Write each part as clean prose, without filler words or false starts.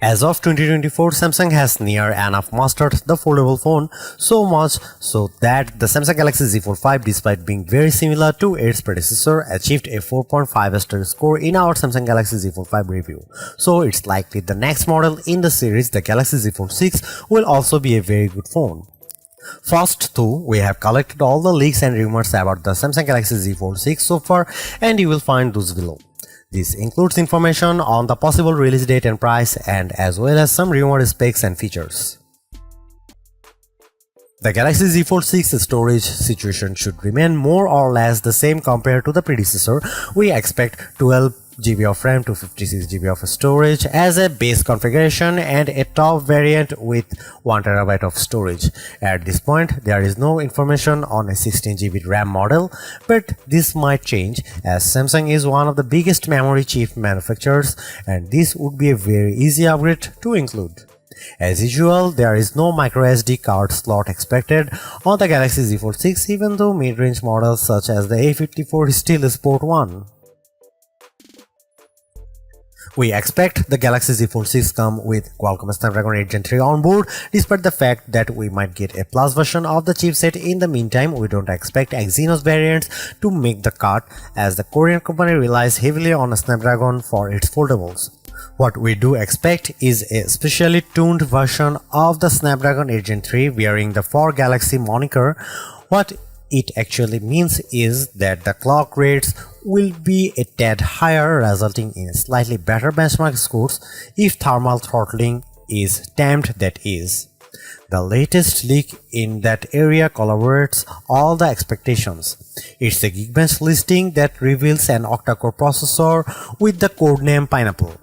As of 2024, Samsung has near enough mastered the foldable phone, so much so that the Samsung Galaxy Z Fold 5, despite being very similar to its predecessor, achieved a 4.5 star score in our Samsung Galaxy Z Fold 5 review. So it's likely the next model in the series, the Galaxy Z Fold 6, will also be a very good phone. First though, we have collected all the leaks and rumors about the Samsung Galaxy Z Fold 6 so far, and you will find those below. This includes information on the possible release date and price, and as well as some rumored specs and features. The Galaxy Z Fold 6 storage situation should remain more or less the same compared to the predecessor. We expect 12GB of RAM to 56GB of storage as a base configuration and a top variant with 1TB of storage. At this point, there is no information on a 16GB RAM model, but this might change as Samsung is one of the biggest memory chip manufacturers, and this would be a very easy upgrade to include. As usual, there is no microSD card slot expected on the Galaxy Z Fold 6, even though mid-range models such as the A54 still support one. We expect the Galaxy Z Fold 6 come with Qualcomm Snapdragon 8 Gen 3 on board. Despite the fact that we might get a plus version of the chipset in the meantime, we don't expect Exynos variants to make the cut, as the Korean company relies heavily on a Snapdragon for its foldables. What we do expect is a specially tuned version of the Snapdragon 8 Gen 3 wearing the For Galaxy moniker. What it actually means is that the clock rates will be a tad higher, resulting in slightly better benchmark scores if thermal throttling is tamed, that is. The latest leak in that area corroborates all the expectations. It's a Geekbench listing that reveals an octa-core processor with the codename Pineapple.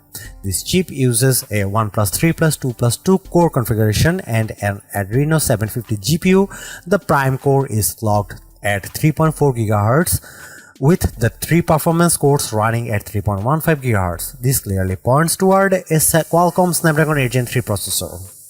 This chip uses a 1+3+2+2 core configuration and an Adreno 750 GPU. The Prime core is locked at 3.4 GHz with the 3 performance cores running at 3.15 GHz. This clearly points toward a Qualcomm Snapdragon 8 Gen 3 processor.